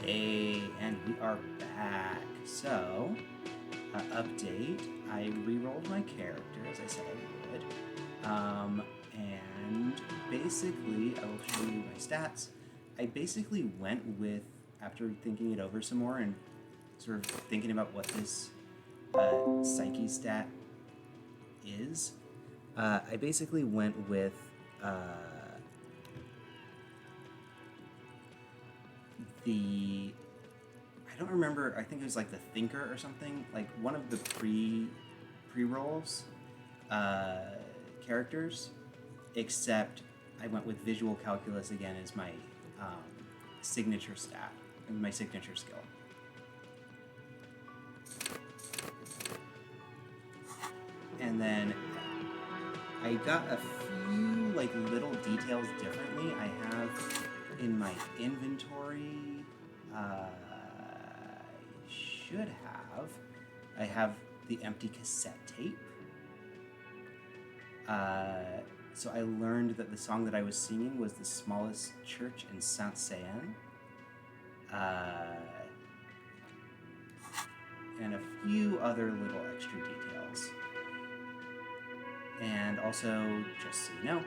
Hey, and we are back. So, update. I re-rolled my character as I said I would. And basically, I will show you my stats. I basically went with, after thinking it over some more and sort of thinking about what this psyche stat is, I basically went with I don't remember, I think it was like the Thinker or something, like one of the pre-rolls characters, except I went with Visual Calculus again as my signature stat, and my signature skill. And then I got a few like little details differently. I have in my inventory, I have the empty cassette tape. So I learned that the song that I was singing was the smallest church in Saint-Saëns. And a few other little extra details. And also, just so you know,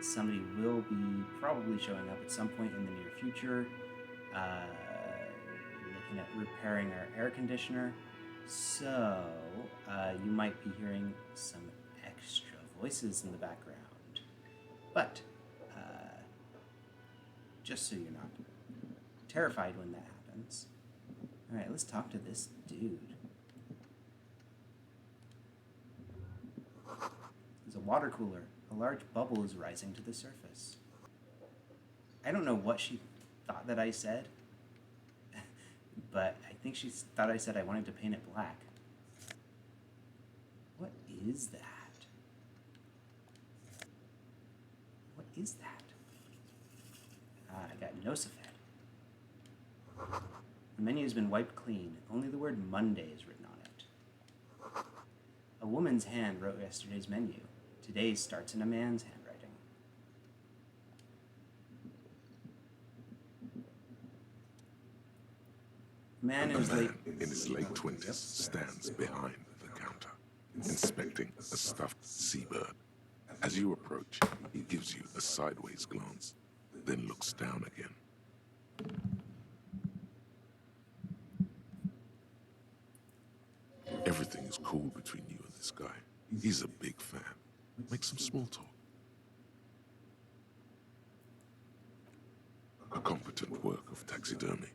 somebody will be probably showing up at some point in the near future, looking at repairing our air conditioner. So you might be hearing some extra voices in the background. But just so you're not terrified when that happens. All right, let's talk to this dude. There's a water cooler. A large bubble is rising to the surface. I don't know what she thought that I said, but I think she thought I said I wanted to paint it black. What is that? What is that? I got Nosafed. The menu has been wiped clean. Only the word Monday is written on it. A woman's hand wrote yesterday's menu. Today's starts in a man's handwriting. A man in his late 20s stands behind the counter, inspecting a stuffed seabird. As you approach, he gives you a sideways glance, then looks down again. Everything is cool between you and this guy. He's a big fan. Make some small talk. A competent work of taxidermy.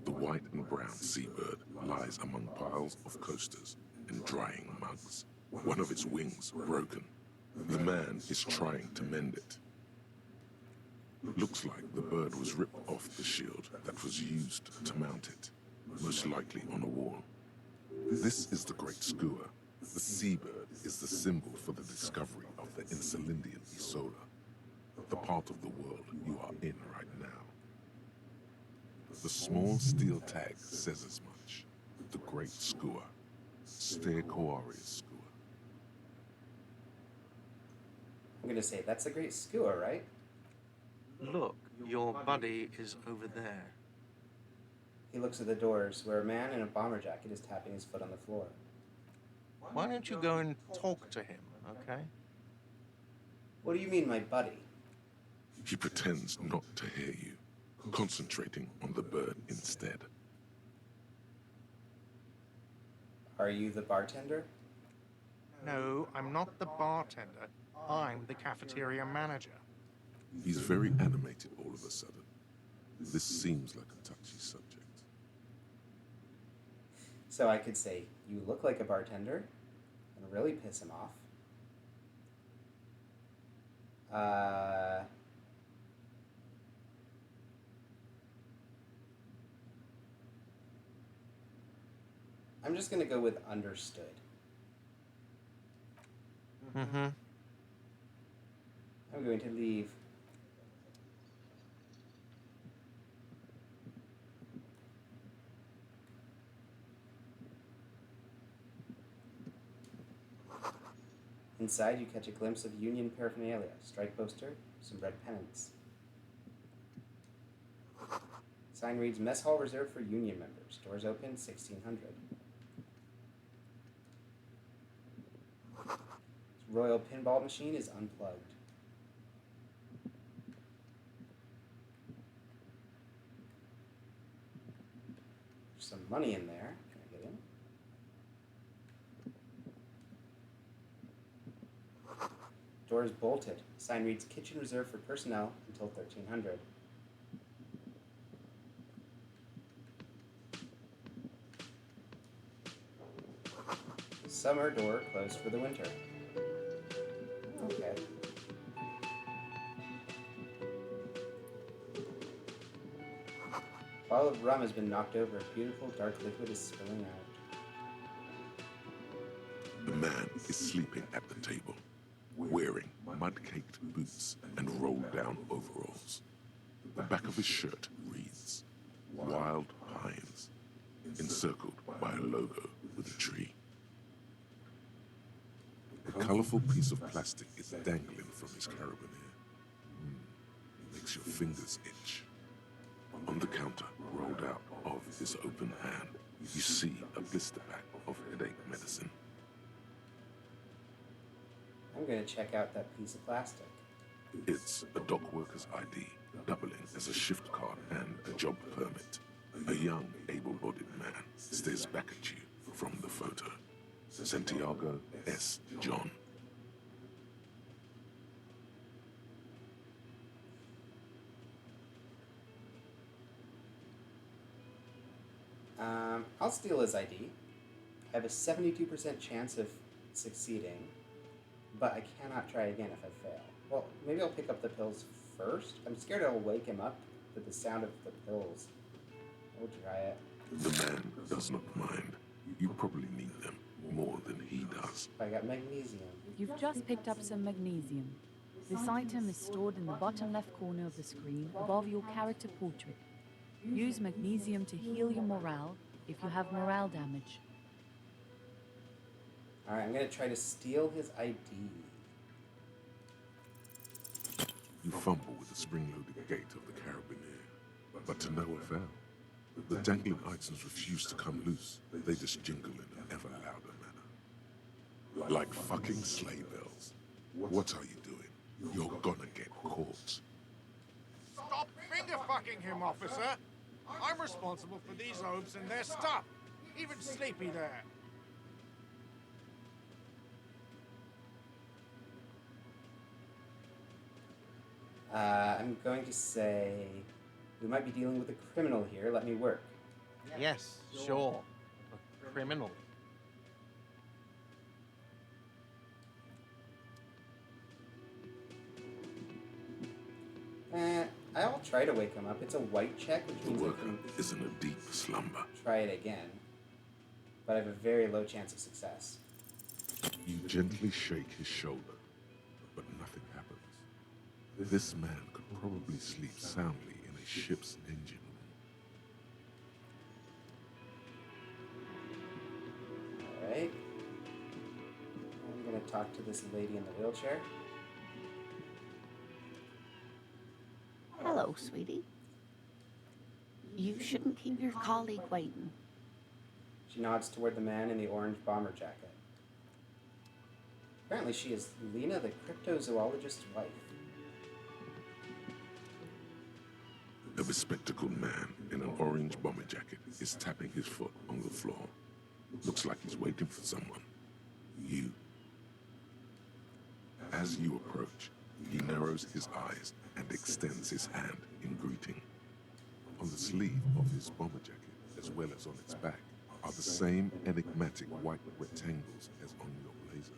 The white and brown seabird lies among piles of coasters and drying mugs. One of its wings broken. The man is trying to mend it. Looks like the bird was ripped off the shield that was used to mount it, most likely on a wall. This is the Great Skua. The seabird is the symbol for the discovery of the Insulindian Isola, the part of the world you are in right now. The small steel tag says as much. The Great Skua. Stegosaurus skua. I'm gonna say that's a great skua, right? Look, your buddy is over there. He looks at the doors, where a man in a bomber jacket is tapping his foot on the floor. Why don't you go and talk to him, okay? What do you mean, my buddy? He pretends not to hear you, concentrating on the bird instead. Are you the bartender? No, I'm not the bartender. I'm the cafeteria manager. He's very animated all of a sudden. This seems like a touchy subject. So I could say, you look like a bartender, and really piss him off. I'm just gonna go with understood. Mm-hmm. I'm going to leave. Inside, you catch a glimpse of union paraphernalia, strike poster, some red pennants. Sign reads Mess Hall reserved for union members. Doors open 1600. Royal pinball machine is unplugged. There's some money in there. Can I get in? Door is bolted. Sign reads kitchen reserved for personnel until 1300. Summer door closed for the winter. Okay. Bottle of rum has been knocked over. Beautiful dark liquid is spilling out. The man is sleeping at the table, wearing mud-caked boots and rolled-down overalls. The back of his shirt reads, Wild Pines, encircled by a logo with a tree. A colorful piece of plastic is dangling from his carabiner. Makes your fingers itch. On the counter, rolled out of his open hand, you see a blister pack of headache medicine. I'm going to check out that piece of plastic. It's a dock worker's ID, doubling as a shift card and a job permit. A young, able-bodied man stares back at you from the photo. Santiago S. John. I'll steal his ID. I have a 72% chance of succeeding, but I cannot try again if I fail. Well, maybe I'll pick up the pills first. I'm scared I'll wake him up with the sound of the pills. We'll try it. The man does not mind. You probably need them more than he does. I got magnesium. You've just picked up some magnesium. This item is stored in the bottom left corner of the screen above your character portrait. Use magnesium to heal your morale if you have morale damage. Alright, I'm going to try to steal his ID. You fumble with the spring-loaded gate of the carabiner, but to no avail. The dangling items refuse to come loose. They just jingle in an ever louder manner. Like fucking sleigh bells. What are you doing? You're gonna get caught. Stop finger-fucking him, officer! I'm responsible for these obes and their stuff. Even Sleepy there. I'm going to say, we might be dealing with a criminal here. Let me work. Yes, sure. A criminal. I'll try to wake him up. It's a white check, which The means I worker can is in a deep slumber. try it again. But I have a very low chance of success. You gently shake his shoulder, but nothing happens. This man could probably sleep soundly in a ship's engine room. Alright. I'm going to talk to this lady in the wheelchair. Hello, sweetie. You shouldn't keep your colleague waiting. She nods toward the man in the orange bomber jacket. Apparently she is Lena, the cryptozoologist's wife. A bespectacled man in an orange bomber jacket is tapping his foot on the floor. Looks like he's waiting for someone. You. As you approach, he narrows his eyes and extends his hand in greeting. On the sleeve of his bomber jacket, as well as on its back, are the same enigmatic white rectangles as on your blazer.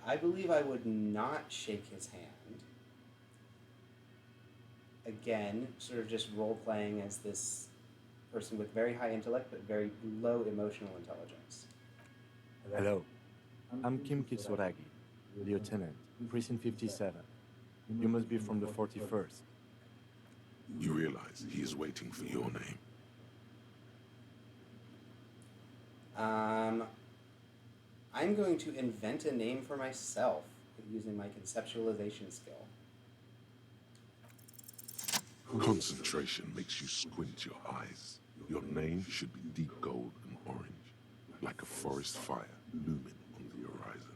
I believe I would not shake his hand. Again, sort of just role-playing as this person with very high intellect but very low emotional intelligence. Hello, I'm Kitsuragi, Lieutenant, Precinct 57. You must be from the 41st. You realize he is waiting for your name. I'm going to invent a name for myself using my conceptualization skill. Concentration makes you squint your eyes. Your name should be deep gold and orange, like a forest fire looming on the horizon,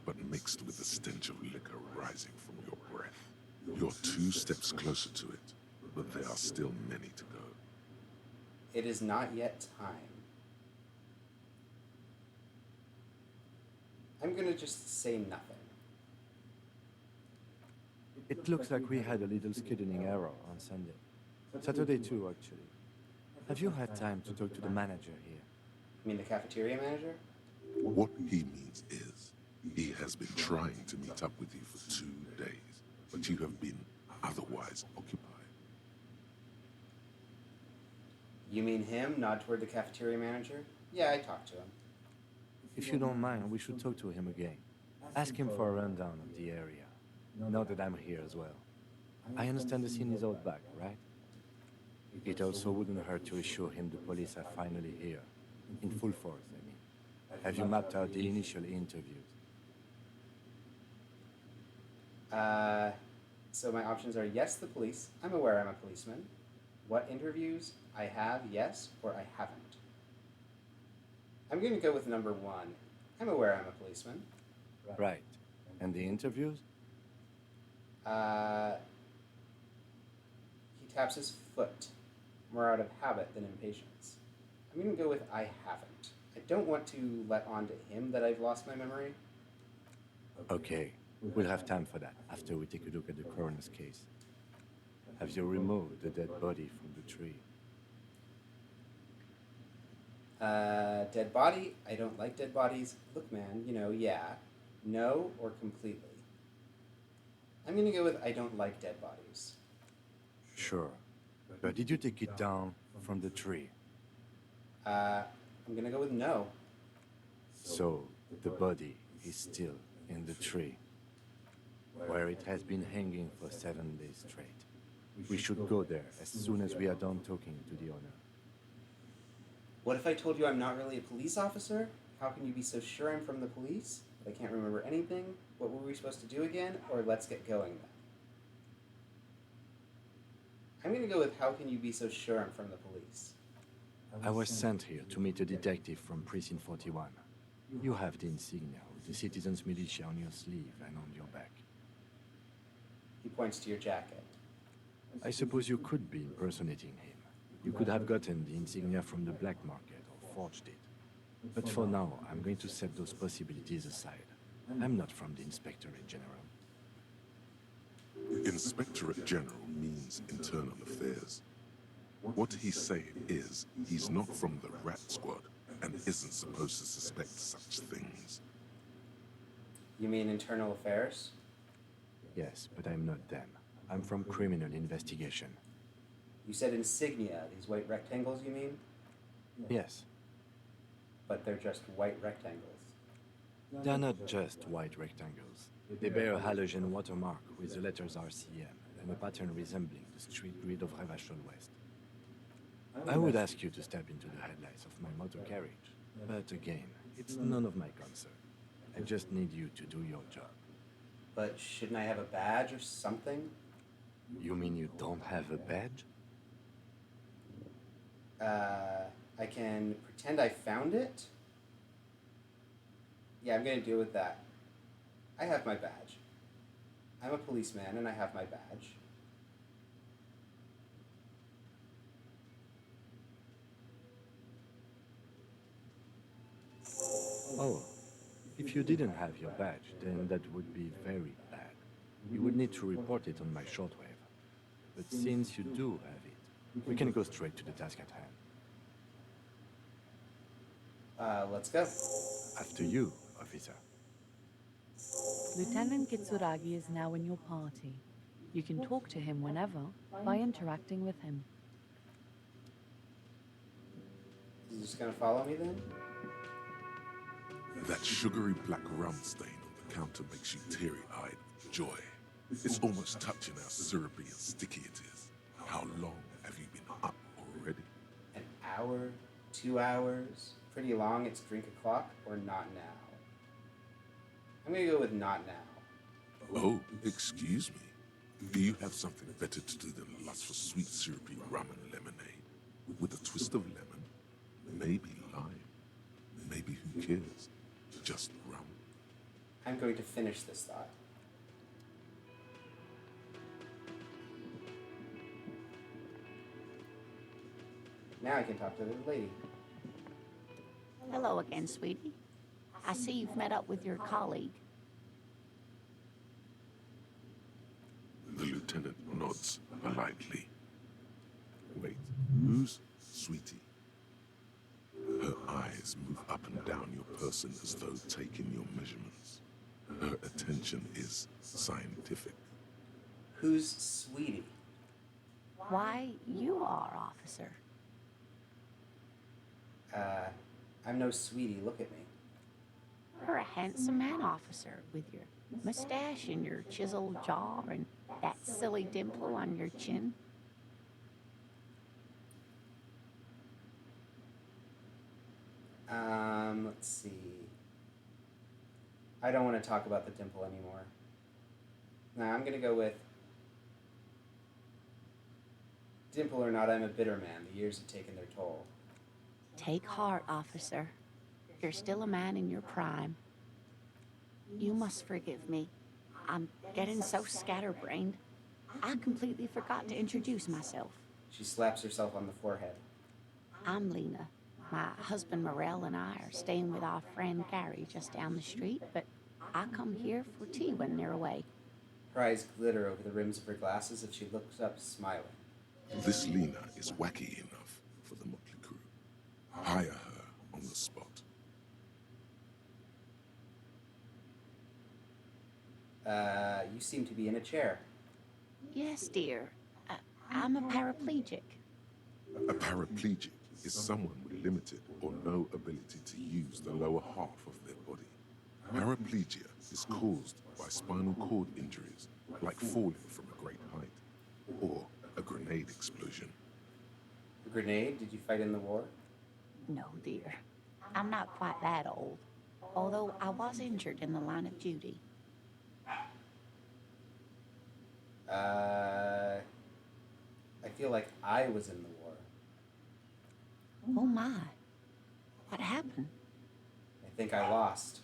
but mixed with the stench of liquor rising from your breath. You're 2 steps closer to it, but there are still many to go. It is not yet time. I'm gonna just say nothing. It looks like we had a little scheduling error on Sunday. Saturday too, actually. Have you had time to talk to the manager here? You mean the cafeteria manager? What he means is, he has been trying to meet up with you for 2 days, but you have been otherwise occupied. You mean him? Nod toward the cafeteria manager? Yeah, I talked to him. If you don't mind, we should talk to him again. Ask him for a rundown of the area. Now that I'm here as well. I understand the scene is out back, right? It also wouldn't hurt to assure him the police are finally here. In full force, I mean. Have you mapped out the initial interviews? So my options are yes, the police. I'm aware I'm a policeman. What interviews? I have, yes, or I haven't. I'm going to go with number 1. I'm aware I'm a policeman. Right. And the interviews? He taps his foot, more out of habit than impatience. I'm going to go with I haven't. I don't want to let on to him that I've lost my memory. Okay. We'll have time for that after we take a look at the coroner's case. Have you removed the dead body from the tree? Dead body? I don't like dead bodies. Look, man, yeah. No or completely. I'm going to go with I don't like dead bodies. Sure. But did you take it down from the tree? I'm going to go with no. So, the body is still in the tree, where it has been hanging for 7 days straight. We should go there as soon as we are done talking to the owner. What if I told you I'm not really a police officer? How can you be so sure I'm from the police? I can't remember anything. What were we supposed to do again? Or let's get going then. I'm going to go with how can you be so sure I'm from the police? I was sent here to meet a detective from Precinct 41. You have the insignia of the citizens' militia on your sleeve and on your back. He points to your jacket. I suppose you could be impersonating him. You could have gotten the insignia from the black market or forged it. But for now, I'm going to set those possibilities aside. I'm not from the Inspectorate General. Inspectorate General means internal affairs. What he's saying is, he's not from the rat squad and isn't supposed to suspect such things. You mean internal affairs? Yes, but I'm not them. I'm from criminal investigation. You said insignia, these white rectangles, you mean? Yes, But they're just white rectangles. they're not just white rectangles. They bear a halogen watermark with the letters RCM and a pattern resembling the street grid of Revachol West. I would ask you to step into the headlights of my motor carriage, but again, it's none of my concern. I just need you to do your job. But shouldn't I have a badge or something? You mean you don't have a badge? I can pretend I found it? Yeah, I'm gonna deal with that. I have my badge. I'm a policeman and I have my badge. Oh, if you didn't have your badge, then that would be very bad. You would need to report it on my shortwave. But since you do have it, we can go straight to the task at hand. Let's go. After you, officer. Lieutenant Kitsuragi is now in your party. You can talk to him whenever by interacting with him. You just gonna follow me then? That sugary black rum stain on the counter makes you teary-eyed with joy. It's almost touching how syrupy and sticky it is. How long have you been up already? An hour? 2 hours? Pretty long, it's drink o'clock, or not now? I'm gonna go with not now. Oh, excuse me. Do you have something better to do than lust for sweet syrupy rum and lemonade? With a twist of lemon? Maybe lime? Maybe who cares? Just rum. I'm going to finish this thought. Now I can talk to the lady. Hello again, sweetie. I see you've met up with your colleague. The lieutenant nods politely. Wait, who's Sweetie? Her eyes move up and down your person as though taking your measurements. Her attention is scientific. Who's Sweetie? Why, you are, officer. I'm no Sweetie, look at me. You're a handsome man, officer, with your mustache and your chiseled jaw and that silly dimple on your chin. Let's see. I don't want to talk about the dimple anymore. Nah, I'm gonna go with dimple or not, I'm a bitter man. The years have taken their toll. Take heart, officer. You're still a man in your prime. You must forgive me. I'm getting so scatterbrained. I completely forgot to introduce myself. She slaps herself on the forehead. I'm Lena. My husband Morel and I are staying with our friend Gary just down the street, but I come here for tea when they're away. Her eyes glitter over the rims of her glasses as she looks up, smiling. This Lena is wacky enough for the motley crew. Hire her on the spot. You seem to be in a chair. Yes, dear. I'm a paraplegic. A paraplegic is someone with limited or no ability to use the lower half of their body. Paraplegia is caused by spinal cord injuries, like falling from a great height, or a grenade explosion. A grenade? Did you fight in the war? No, dear. I'm not quite that old, although I was injured in the line of duty. I feel like I was in the war. Oh my. What happened? I think I lost.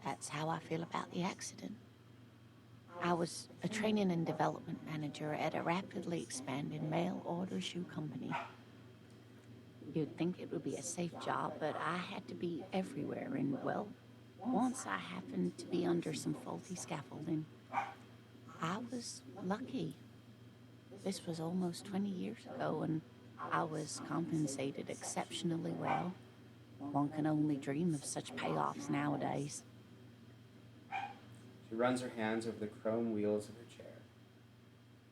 That's how I feel about the accident. I was a training and development manager at a rapidly expanding mail-order shoe company. You'd think it would be a safe job, but I had to be everywhere, and, well, once I happened to be under some faulty scaffolding. I was lucky. This was almost 20 years ago, and I was compensated exceptionally well. One can only dream of such payoffs nowadays. She runs her hands over the chrome wheels of her chair.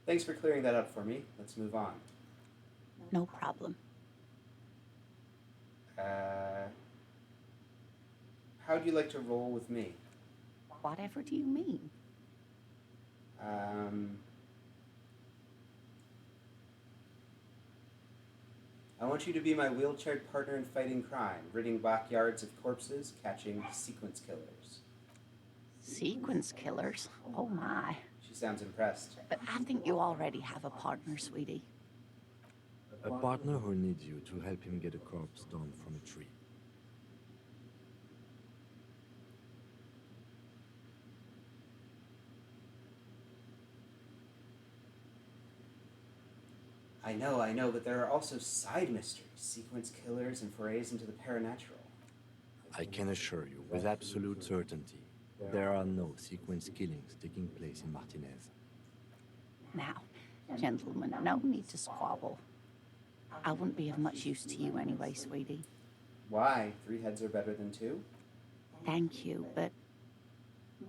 Thanks for clearing that up for me. Let's move on. No problem. How'd you like to roll with me? Whatever do you mean? I want you to be my wheelchaired partner in fighting crime, ridding backyards of corpses, catching sequence killers. Sequence killers? Oh my. She sounds impressed. But I think you already have a partner, sweetie. A partner who needs you to help him get a corpse down from a tree. I know, but there are also side mysteries, sequence killers, and forays into the paranatural. I can assure you, with absolute certainty, there are no sequence killings taking place in Martinez. Now, gentlemen, no need to squabble. I wouldn't be of much use to you anyway, sweetie. Why? 3 heads are better than 2? Thank you, but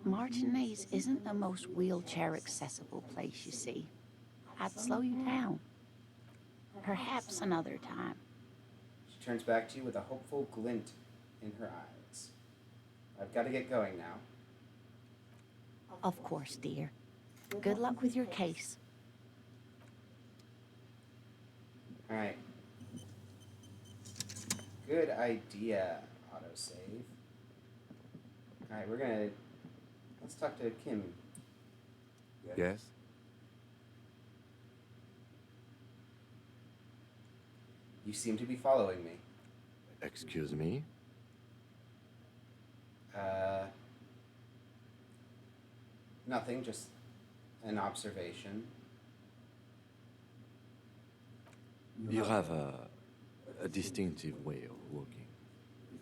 Martinez isn't the most wheelchair-accessible place, you see. I'd slow you down. Perhaps another time. She turns back to you with a hopeful glint in her eyes. I've got to get going now. Of course, dear. Good luck with your case. Alright. Good idea, autosave. Alright, let's talk to Kim. Yes? You seem to be following me. Excuse me? Uh, Nothing, just an observation. You have a distinctive way of walking.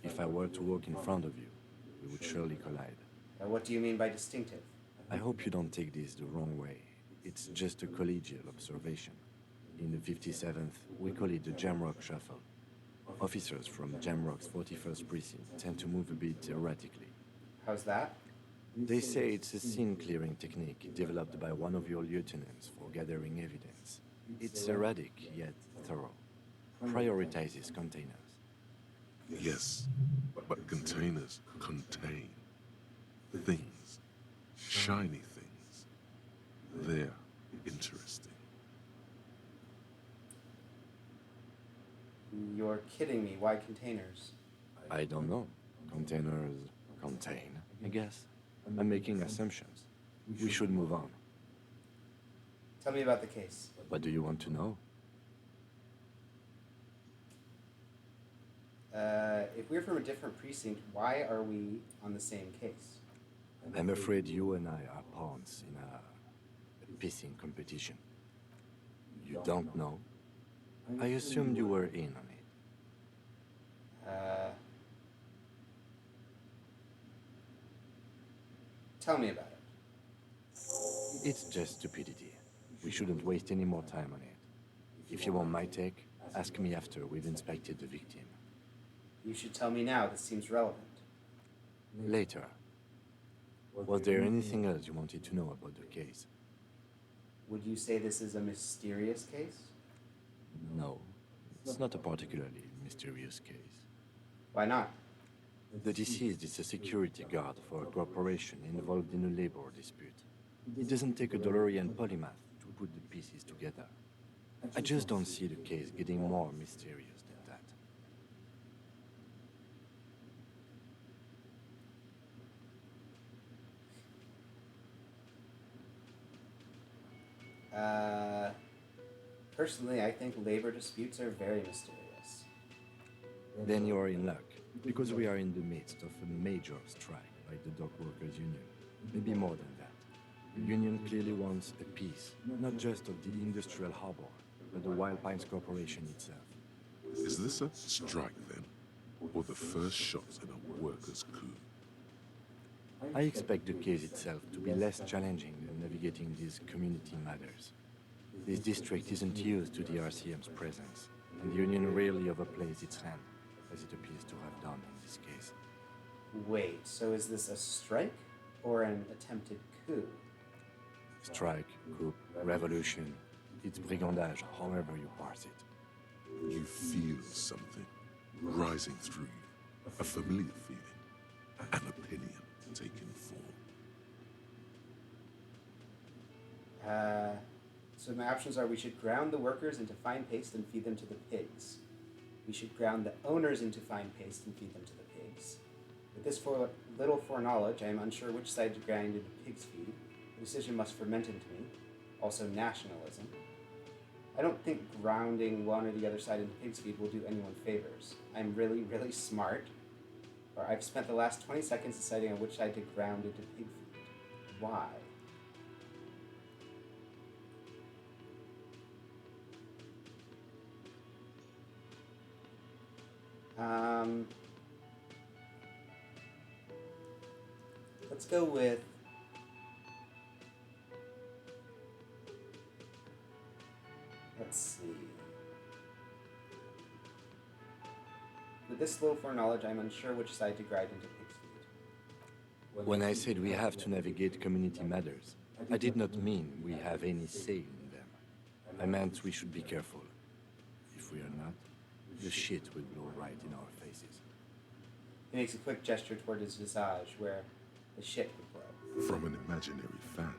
If I were to walk in front of you, we would surely collide. What do you mean by distinctive? I hope you don't take this the wrong way. It's just a collegial observation. In the 57th, we call it the Jamrock Shuffle. Officers from Jamrock's 41st Precinct tend to move a bit erratically. How's that? They say it's a scene-clearing technique developed by one of your lieutenants for gathering evidence. It's erratic, yet thorough. Prioritizes containers. Yes, but containers contain things, shiny things. They're interesting. You're kidding me. Why containers? I don't know. Containers contain, I guess. I'm making assumptions. We should move on. Tell me about the case. What do you want to know? If we're from a different precinct, why are we on the same case? I'm afraid you and I are pawns in a pissing competition. You don't know? I assumed you were in on it. Tell me about it. It's just stupidity. We shouldn't waste any more time on it. If you want my take, ask me after we've inspected the victim. You should tell me now. This seems relevant. Later. Was there anything else you wanted to know about the case? Would you say this is a mysterious case? No, it's not a particularly mysterious case. Why not? The deceased is a security guard for a corporation involved in a labor dispute. It doesn't take a DeLorean polymath to put the pieces together. I just don't see the case getting more mysterious than that. Personally, I think labor disputes are very mysterious. Then you're in luck, because we are in the midst of a major strike by the dock workers union. Maybe more than that. The union clearly wants a piece, not just of the industrial harbor, but the Wild Pines Corporation itself. Is this a strike then? Or the first shots at a workers' coup? I expect the case itself to be less challenging than navigating these community matters. This district isn't used to the RCM's presence, and the union rarely overplays its hand, as it appears to have done in this case. Wait, so is this a strike or an attempted coup? Strike, coup, revolution, it's brigandage, however you parse it. You feel something rising through you, a familiar feeling, an opinion taking form. So my options are: we should ground the workers into fine paste and feed them to the pigs. We should ground the owners into fine paste and feed them to the pigs. With this little foreknowledge, I am unsure which side to grind into pig's feed. The decision must ferment into me. Also nationalism. I don't think grounding one or the other side into pig's feed will do anyone favors. I'm really, really smart. Or I've spent the last 20 seconds deciding on which side to ground into pig feed. Why? Let's go with let's see. With this little foreknowledge, I'm unsure which side to grind into pig's feed. When I said we have to navigate community matters, I did not mean we have any say in them. I meant we should be careful. If we are not, the shit will blow right in our faces. He makes a quick gesture toward his visage, where the shit would blow. From an imaginary fan.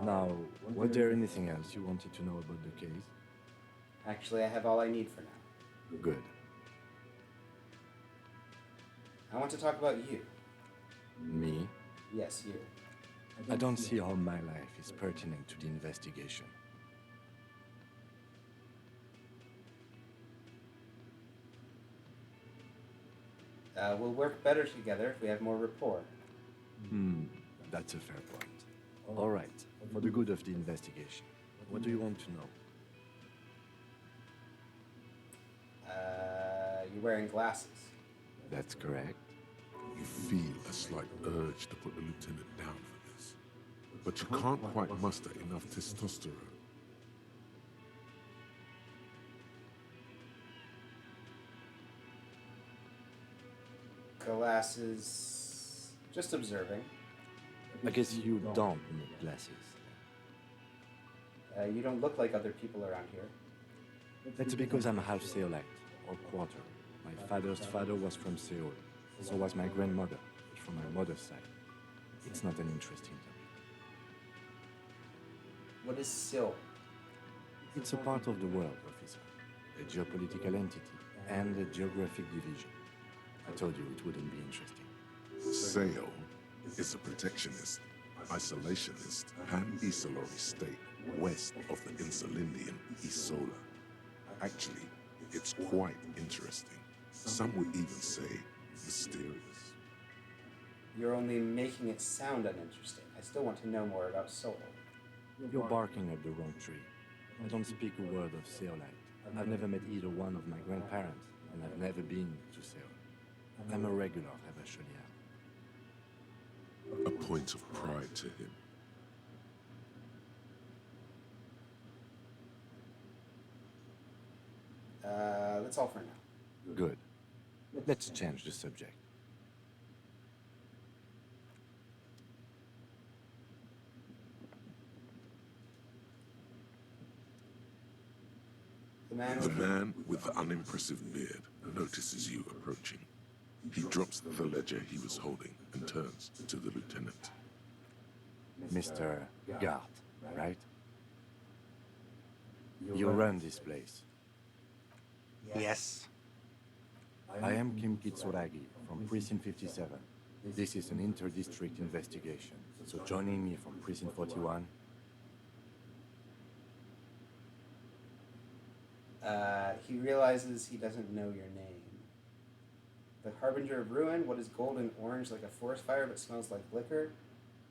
Now, was there anything else you wanted to know about the case? Actually, I have all I need for now. Good. I want to talk about you. Me? Yes, you. I don't see how my life is pertinent to the investigation. We'll work better together if we have more rapport. That's a fair point. All right, for the good of the investigation, what do you want to know? You're wearing glasses. That's correct. You feel a slight urge to put the lieutenant down for this, but you can't quite muster enough testosterone. Glasses. Just observing. I guess you don't need glasses. You don't look like other people around here. That's because I'm half Seolite, or quarter. My father's father was from Seoul. So was my grandmother, but from my mother's side. It's not an interesting topic. What is Seoul? It's a part of the world, officer. A geopolitical entity and a geographic division. I told you it wouldn't be interesting. Seoul is a protectionist, isolationist, pan-Isolari state west of the Insulindian Isola. Actually, it's quite interesting. Some would even say mysterious. You're only making it sound uninteresting. I still want to know more about Seoul. You're barking at the wrong tree. I don't speak a word of Seolite. I've never met either one of my grandparents, and I've never been to Seoul. I'm a regular Ravacholian. A point of pride to him. That's all for now. Good. Let's change the subject. The man The man with the unimpressive beard notices you approaching. He drops the ledger he was holding and turns to the lieutenant. Mr. Garte, right? You run this place. Yes. I am Kim Kitsuragi from Precinct 57. This is an inter-district investigation, so joining me from Precinct 41... He realizes he doesn't know your name. The Harbinger of Ruin, what is golden orange like a forest fire but smells like liquor?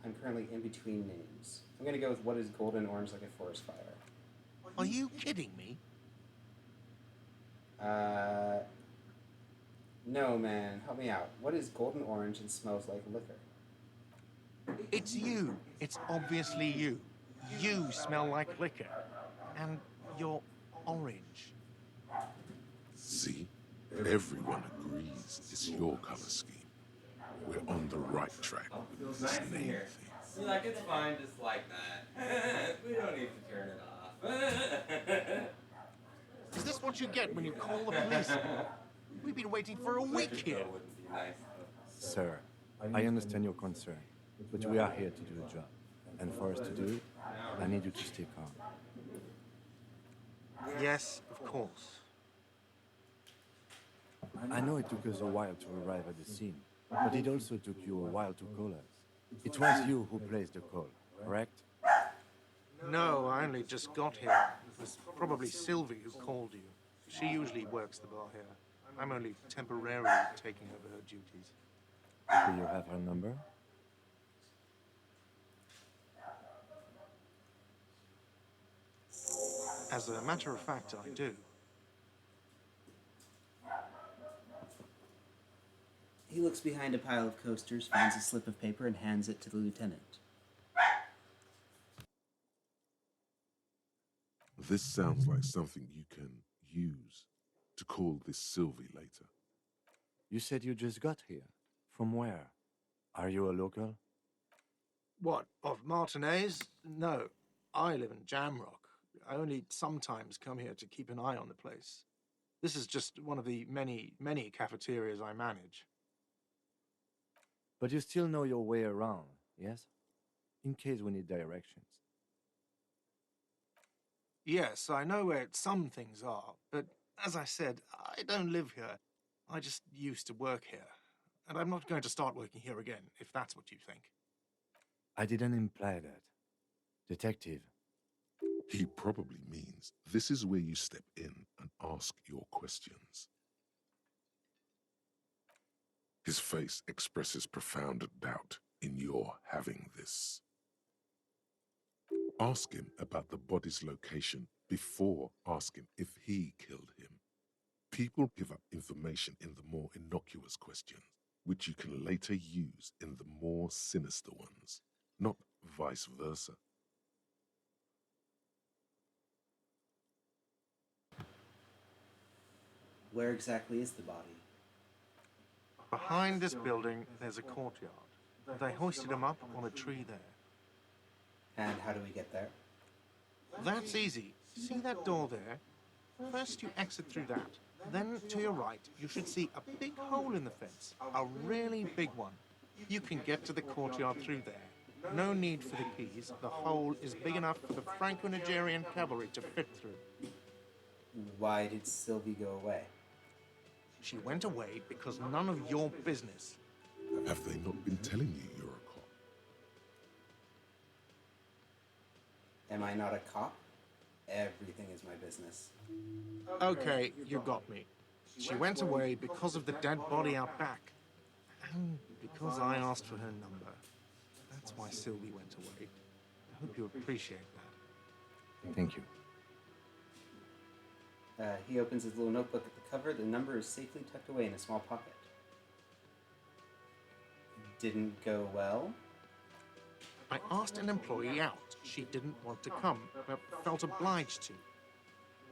I'm currently in between names. I'm gonna go with what is golden orange like a forest fire. Are you kidding me? No, man. Help me out. What is golden orange and smells like liquor? It's you. It's obviously you. You smell like liquor. And you're orange. See? Everyone agrees it's your color scheme. We're on the right track with this name thing. You're like, it's fine just like that. We don't need to turn it off. Is this what you get when you call the police? We've been waiting for a week here. That wouldn't be nice. Sir, I understand your concern, but we are here to do the job. And for us to do it, I need you to stay calm. Yes, of course. I know it took us a while to arrive at the scene, but it also took you a while to call us. It was you who placed the call, correct? No, I only just got here. It was probably Sylvie who called you. She usually works the bar here. I'm only temporarily taking over her duties. Do you have her number? As a matter of fact, I do. He looks behind a pile of coasters, finds a slip of paper, and hands it to the lieutenant. This sounds like something you can use to call this Sylvie later. You said you just got here. From where? Are you a local? What, of Martinez? No, I live in Jamrock. I only sometimes come here to keep an eye on the place. This is just one of the many, many cafeterias I manage. But you still know your way around, yes? In case we need directions. Yes, I know where some things are, but as I said, I don't live here. I just used to work here. And I'm not going to start working here again, if that's what you think. I didn't imply that. Detective, He probably means this is where you step in and ask your questions. His face expresses profound doubt in your having this. Ask him about the body's location before asking if he killed him. People give up information in the more innocuous questions, which you can later use in the more sinister ones, not vice versa. Where exactly is the body? Behind this building, there's a courtyard. They hoisted him up on a tree there. And how do we get there? That's easy. See that door there? First you exit through that. Then to your right, you should see a big hole in the fence. A really big one. You can get to the courtyard through there. No need for the keys. The hole is big enough for the Franco-Nigerian cavalry to fit through. Why did Sylvie go away? She went away because none of your business. Have they not been telling you you're a cop? Am I not a cop? Everything is my business. Okay, you got me. She went away because of the dead body out back. And because I asked for her number. That's why Sylvie went away. I hope you appreciate that. thank you. He opens his little notebook at the cover. The number is safely tucked away in a small pocket. Didn't go well? I asked an employee out. She didn't want to come, but felt obliged to.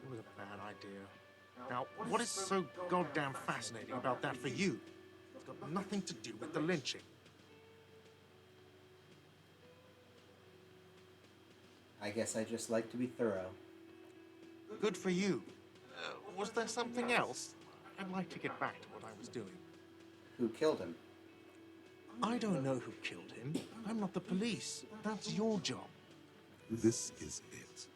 It was a bad idea. Now, what is so goddamn fascinating about that for you? It's got nothing to do with the lynching. I guess I just like to be thorough. Good for you. Was there something else? I'd like to get back to what I was doing. Who killed him? I don't know who killed him. I'm not the police. That's your job. This is it.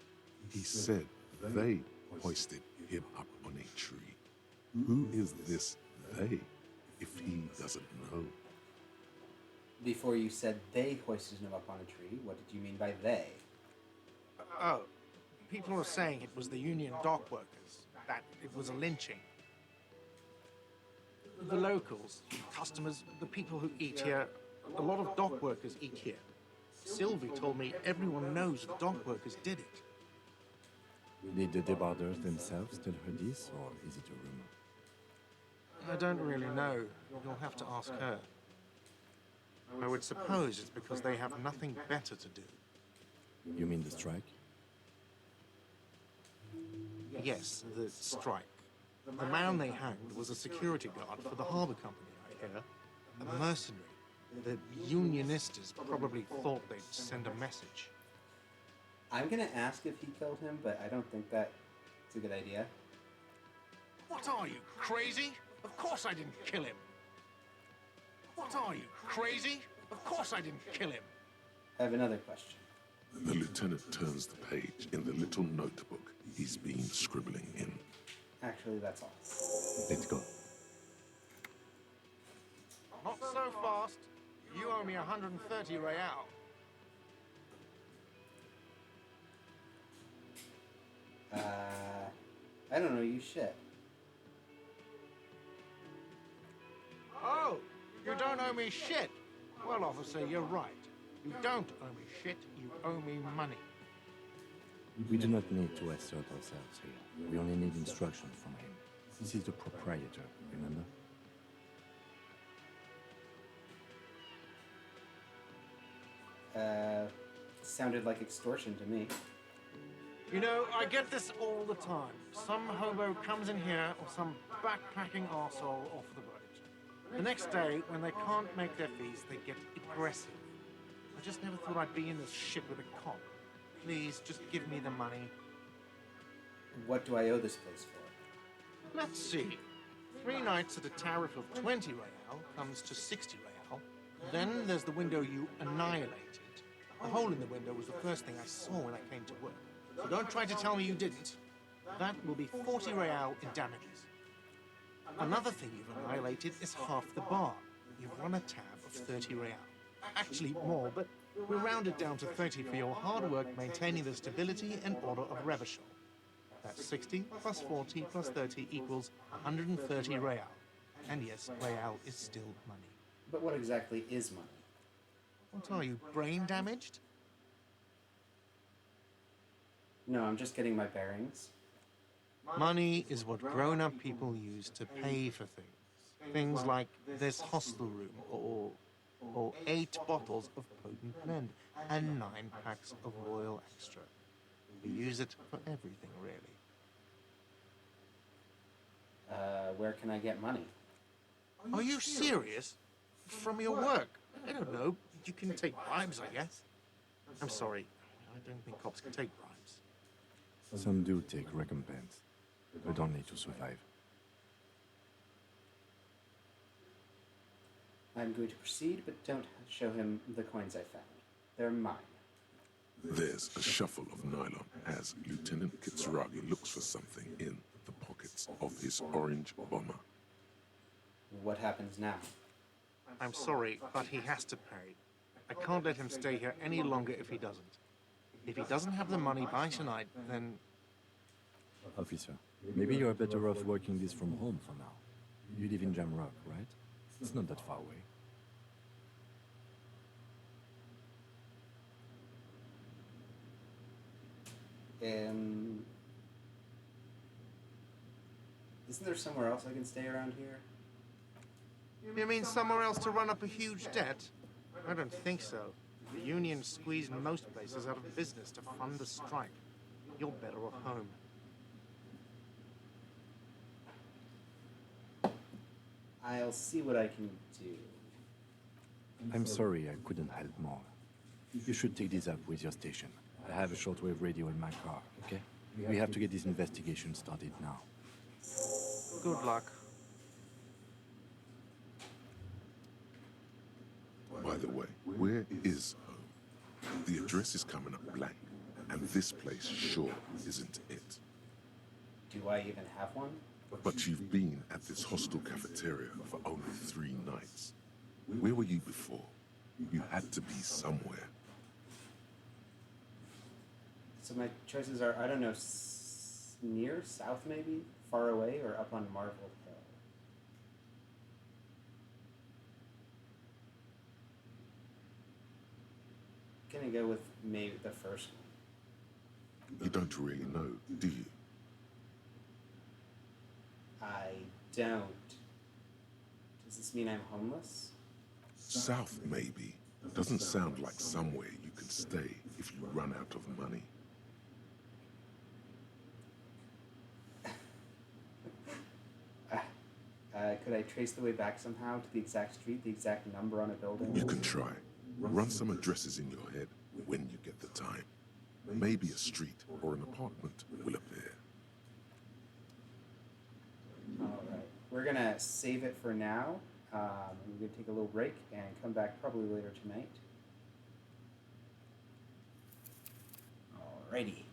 He said they hoisted him up on a tree. Who is this they, if he doesn't know? Before you said they hoisted him up on a tree, what did you mean by they? Oh, people are saying it was the union dock workers, that it was a lynching. The locals, customers, the people who eat here, a lot of dock workers eat here. Sylvie told me everyone knows the dock workers did it. Did the debarders themselves tell her this, or is it a rumor? I don't really know. You'll have to ask her. I would suppose it's because they have nothing better to do. You mean the strike? Yes, the strike. The man they hanged was a security guard for the harbour company, I hear. A mercenary. The unionistas probably thought they'd send a message. I'm gonna ask if he killed him, but I don't think that's a good idea. What are you, crazy? Of course I didn't kill him. What are you, crazy? Of course I didn't kill him. I have another question. The lieutenant turns the page in the little notebook he's been scribbling in. Actually, that's all. Let's go. Not so fast. You owe me 130 real. I don't know you shit. Oh, you don't owe me shit. Well, officer, you're right. You don't owe me shit, you owe me money. We do not need to assert ourselves here. We only need instruction from him. This is the proprietor, remember? Sounded like extortion to me. You know, I get this all the time. Some hobo comes in here or some backpacking arsehole off the boat. The next day, when they can't make their fees, they get aggressive. I just never thought I'd be in this shit with a cop. Please, just give me the money. What do I owe this place for? Let's see. 3 nights at a tariff of 20 real comes to 60 real. Then there's the window you annihilated. The hole in the window was the first thing I saw when I came to work. So don't try to tell me you didn't. That will be 40 real in damages. Another thing you've annihilated is half the bar. You've run a tab of 30 real. actually more, but we'll round it down to 30 for your hard work maintaining the stability and order of Revachol. That's 60 plus 40 plus 30 equals 130 real. And yes, real is still money. But what exactly is money? What are you, brain damaged? No, I'm just getting my bearings. Money is what grown-up people use to pay for things. Things like this hostel room, or 8 bottles of potent blend, and 9 packs of Royal Extra. We use it for everything, really. Where can I get money? Are you serious? From your work? I don't know. You can take bribes, I guess. I'm sorry. I don't think cops can take bribes. Some do take recompense, but only to survive. I'm going to proceed, but don't show him the coins I found. They're mine. There's a shuffle of nylon as Lieutenant Kitsuragi looks for something in the pockets of his orange bomber. What happens now? I'm sorry, but he has to pay. I can't let him stay here any longer if he doesn't. If he doesn't have the money by tonight, then... Officer, maybe you're better off working this from home for now. You live in Jamrock, right? It's not that far away. Isn't there somewhere else I can stay around here? You mean somewhere else to run up a huge debt? I don't think so. The union squeezed most places out of business to fund the strike. You're better off home. I'll see what I can do. I'm sorry I couldn't help more. You should take this up with your station. I have a shortwave radio in my car, okay? We have to get this investigation started now. Good luck. By the way, where is home? The address is coming up blank, and this place sure isn't it. Do I even have one? But you've been at this hostel cafeteria for only 3 nights. Where were you before? You had to be somewhere. So my choices are, I don't know, near, south maybe, far away, or up on Marvel Hill. Gonna go with maybe the first one. You don't really know, do you? I don't. Does this mean I'm homeless? South, maybe. Doesn't sound like somewhere you can stay if you run out of money. Could I trace the way back somehow to the exact street, the exact number on a building? You can try. Run some addresses in your head when you get the time. Maybe a street or an apartment will appear. All right. We're going to save it for now. We're going to take a little break and come back probably later tonight. Alrighty.